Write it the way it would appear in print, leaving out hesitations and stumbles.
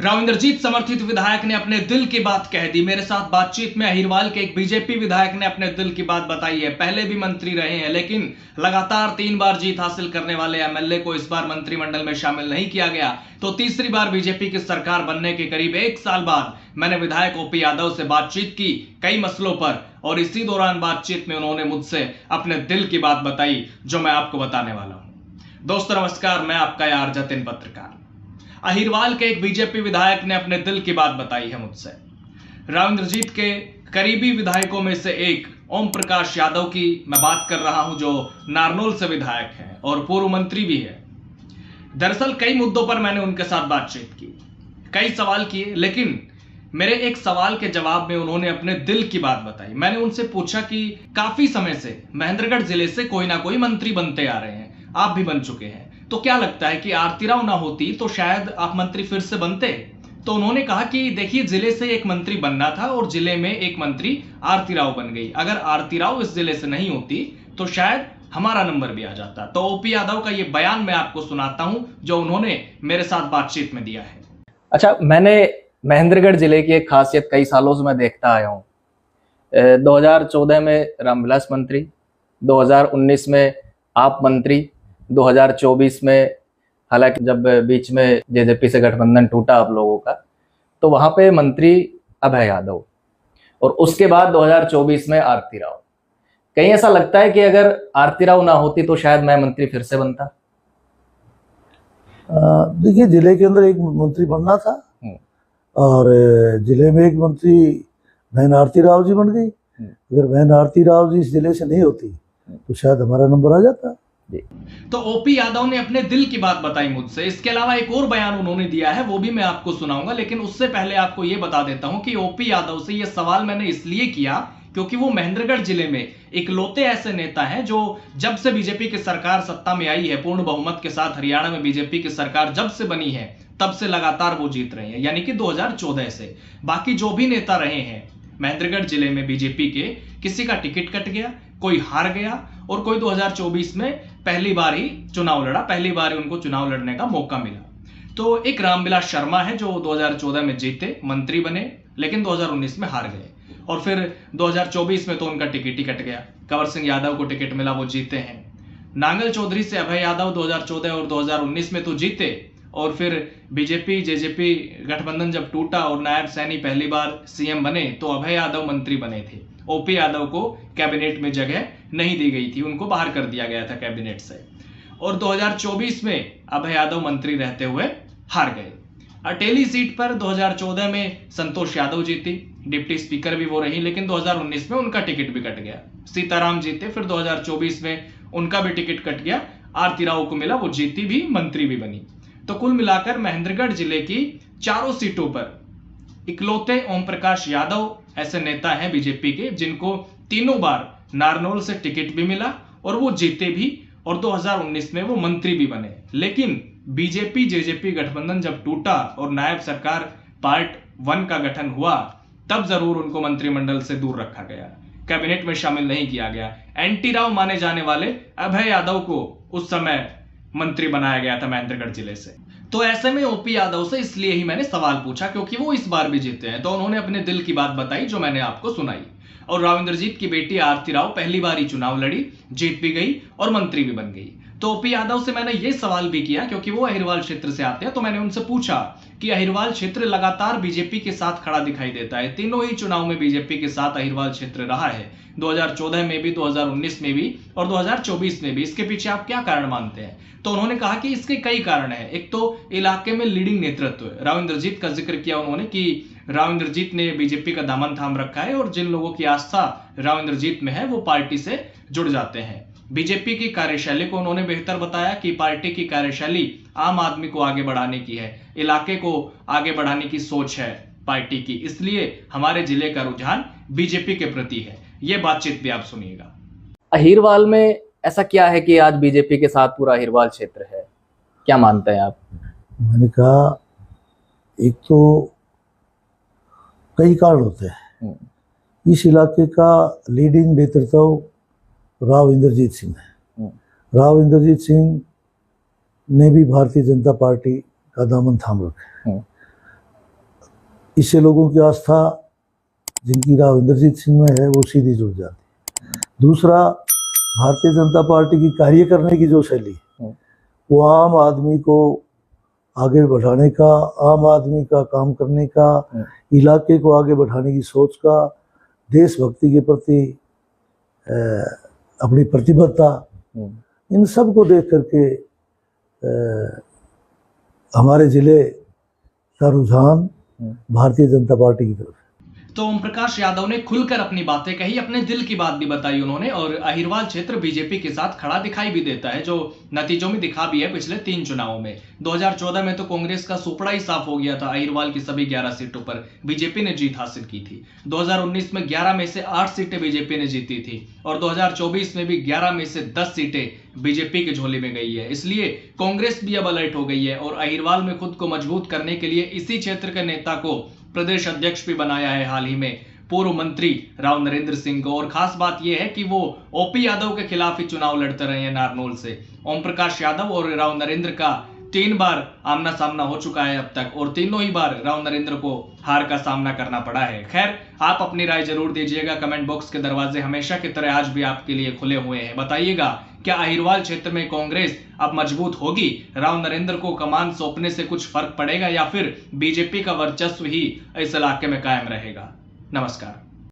राव इंद्रजीत समर्थित विधायक ने अपने दिल की बात कह दी। मेरे साथ बातचीत में अहिरवाल के एक बीजेपी विधायक ने अपने दिल की बात बताई है। पहले भी मंत्री रहे हैं, लेकिन लगातार 3 बार जीत हासिल करने वाले एमएलए को इस बार मंत्रिमंडल में शामिल नहीं किया गया। तो तीसरी बार बीजेपी की सरकार बनने के करीब 1 साल बाद मैंने विधायक ओपी यादव से बातचीत की कई मसलों पर, और इसी दौरान बातचीत में उन्होंने मुझसे अपने दिल की बात बताई, जो मैं आपको बताने वाला हूं। दोस्तों नमस्कार, मैं आपका यार जतिन पत्रकार। अहिरवाल के एक बीजेपी विधायक ने अपने दिल की बात बताई है मुझसे। राव इंद्रजीत के करीबी विधायकों में से एक ओम प्रकाश यादव की मैं बात कर रहा हूं, जो नारनौल से विधायक हैं और पूर्व मंत्री भी है। दरअसल कई मुद्दों पर मैंने उनके साथ बातचीत की, कई सवाल किए, लेकिन मेरे एक सवाल के जवाब में उन्होंने अपने दिल की बात बताई। मैंने उनसे पूछा कि काफी समय से महेंद्रगढ़ जिले से कोई ना कोई मंत्री बनते आ रहे हैं, आप भी बन चुके हैं, तो क्या लगता है कि आरती राव ना होती तो शायद आप मंत्री फिर से बनते? तो उन्होंने कहा कि देखिए, जिले से एक मंत्री बनना था और जिले में एक मंत्री आरती राव बन गई। अगर आरती राव इस जिले से नहीं होती तो शायद हमारा नंबर भी आ जाता। तो ओपी यादव का ये बयान मैं आपको सुनाता हूं, जो उन्होंने मेरे साथ बातचीत में दिया है। अच्छा, मैंने महेंद्रगढ़ जिले की एक खासियत कई सालों से मैं देखता आया हूँ। 2014 में रामविलास मंत्री, 2019 में आप मंत्री, 2024 में, हालांकि जब बीच में जेजेपी से गठबंधन टूटा आप लोगों का, तो वहां पे मंत्री अभय यादव, और उसके बाद 2024 में आरती राव। कहीं ऐसा लगता है कि अगर आरती राव ना होती तो शायद मैं मंत्री फिर से बनता? देखिए, जिले के अंदर एक मंत्री बनना था और जिले में एक मंत्री बहन आरती राव जी बन गई। अगर बहन आरती राव जी इस जिले से नहीं होती तो शायद हमारा नंबर आ जाता। तो ओपी यादव ने अपने दिल की बात बताई मुझसे। इसके अलावा एक और बयान उन्होंने दिया है, वो भी मैं आपको सुनाऊंगा, लेकिन उससे पहले आपको यह बता देता हूं कि ओपी यादव से यह सवाल मैंने इसलिए किया क्योंकि वो महेंद्रगढ़ जिले में इकलौते ऐसे नेता हैं जो जब से बीजेपी की सरकार सत्ता में आई है, पूर्ण बहुमत के साथ हरियाणा में बीजेपी की सरकार जब से बनी है, तब से लगातार वो जीत रहे हैं, यानी कि 2014 से। बाकी जो भी नेता रहे हैं महेंद्रगढ़ जिले में बीजेपी के, किसी का टिकट कट गया, कोई हार गया, और कोई 2024 में पहली बार ही चुनाव लड़ा, पहली बार उनको चुनाव लड़ने का मौका मिला। तो एक रामविलास शर्मा है जो 2014 में जीते, मंत्री बने, लेकिन 2019 में हार गए, और फिर 2024 में तो उनका टिकट ही कट गया। कंवर सिंह यादव को टिकट मिला, वो जीते हैं। नांगल चौधरी से अभय यादव 2014 और 2019 में तो जीते, और फिर बीजेपी जेजेपी गठबंधन जब टूटा और नायब सैनी पहली बार सीएम बने, तो अभय यादव मंत्री बने थे। ओपी यादव को कैबिनेट में जगह नहीं दी गई थी, उनको बाहर कर दिया गया था कैबिनेट से, और 2024 में अभय यादव मंत्री रहते हुए हार गए। अटेली सीट पर 2014 में संतोष यादव जीती, डिप्टी स्पीकर भी वो रही, लेकिन 2019 में उनका टिकट भी कट गया। सीताराम जीते, फिर 2024 में उनका भी टिकट कट गया, आरती राव को मिला, वो जीती भी, मंत्री भी बनी। तो कुल मिलाकर महेंद्रगढ़ जिले की चारों सीटों पर इकलौते ओम प्रकाश यादव ऐसे नेता हैं बीजेपी के जिनको तीनों बार नारनौल से टिकट भी मिला और वो जीते भी, और 2019 में वो मंत्री भी बने। लेकिन बीजेपी जेजेपी गठबंधन जब टूटा और नायब सरकार पार्ट 1 का गठन हुआ, तब जरूर उनको मंत्रिमंडल से दूर रखा गया, कैबिनेट में शामिल नहीं किया गया। एंटी राव माने जाने वाले अभय यादव को उस समय मंत्री बनाया गया था महेंद्रगढ़ जिले से। तो ऐसे में ओपी यादव से इसलिए ही मैंने सवाल पूछा क्योंकि वो इस बार भी जीते हैं। तो उन्होंने अपने दिल की बात बताई, जो मैंने आपको सुनाई। और राव इंद्रजीत की बेटी आरती राव पहली बार ही चुनाव लड़ी, जीत भी गई और मंत्री भी बन गई। तो ओपी यादव से मैंने ये सवाल भी किया क्योंकि वो अहिरवाल क्षेत्र से आते हैं। तो मैंने उनसे पूछा कि अहिरवाल क्षेत्र लगातार बीजेपी के साथ खड़ा दिखाई देता है, तीनों ही चुनाव में बीजेपी के साथ अहिरवाल क्षेत्र रहा है, 2014 में भी, 2019 में भी और 2024 में भी। इसके पीछे आप क्या कारण मानते हैं? तो उन्होंने कहा कि इसके कई कारण हैं। एक तो इलाके में लीडिंग नेतृत्व, राव इंद्रजीत का जिक्र किया उन्होंने कि राव इंद्रजीत ने बीजेपी का दामन थाम रखा है, और जिन लोगों की आस्था राव इंद्रजीत में है वो पार्टी से जुड़ जाते हैं। बीजेपी की कार्यशैली को उन्होंने बेहतर बताया कि पार्टी की कार्यशैली आम आदमी को आगे बढ़ाने की है, इलाके को आगे बढ़ाने की सोच है पार्टी की, इसलिए हमारे जिले का रुझान बीजेपी के प्रति है। ये बातचीत भी आप सुनिएगा। अहिरवाल में ऐसा क्या है कि आज बीजेपी के साथ पूरा अहिरवाल क्षेत्र है? क्या मानते हैं आप? मैंने कहा, एक तो कई कारण होते हैं। इस इलाके का लीडिंग नेतृत्व राव इंद्रजीत सिंह है। राव इंद्रजीत सिंह ने भी भारतीय जनता पार्टी का दामन थाम रखा है। इससे लोगों की आस्था जिनकी राव इंद्रजीत सिंह में है वो सीधी जुड़ जाती। दूसरा, भारतीय जनता पार्टी की कार्य करने की जो शैली वो आम आदमी को आगे बढ़ाने का, आम आदमी का काम करने का, इलाके को आगे बढ़ाने की सोच का, देशभक्ति के प्रति अपनी प्रतिबद्धता, इन सब को देख करके हमारे जिले का रुझान भारतीय जनता पार्टी की तरफ। तो ओम प्रकाश यादव ने खुलकर अपनी बातें कही, अपने दिल की बात भी बताई उन्होंने। और अहिरवाल क्षेत्र बीजेपी के साथ खड़ा दिखाई भी देता है, जो नतीजों में दिखा भी है पिछले 3 चुनावों में। 2014 में तो कांग्रेस का सुपड़ा ही साफ हो गया था, अहिरवाल की सभी 11 सीटों पर बीजेपी ने जीत हासिल की थी। 2019 में 11 में से 8 सीटें बीजेपी ने जीती थी और 2024 में भी 11 में से 10 सीटें बीजेपी के झोले में गई है। इसलिए कांग्रेस भी अब अलर्ट हो गई है और अहिरवाल में खुद को मजबूत करने के लिए इसी क्षेत्र के नेता को प्रदेश अध्यक्ष भी बनाया है हाल ही में, पूर्व मंत्री राव नरेंद्र सिंह को। और खास बात यह है कि वो ओपी यादव के खिलाफ ही चुनाव लड़ते रहे हैं नारनौल से। ओम प्रकाश यादव और राव नरेंद्र का 3 बार आमना सामना हो चुका है अब तक और तीनों ही बार राव नरेंद्र को हार का सामना करना पड़ा है। खैर, आप अपनी राय जरूर दीजिएगा। कमेंट बॉक्स के दरवाजे हमेशा की तरह आज भी आपके लिए खुले हुए हैं। बताइएगा, क्या अहिरवाल क्षेत्र में कांग्रेस अब मजबूत होगी? राव नरेंद्र को कमान सौंपने से कुछ फर्क पड़ेगा या फिर बीजेपी का वर्चस्व ही इस इलाके में कायम रहेगा? नमस्कार।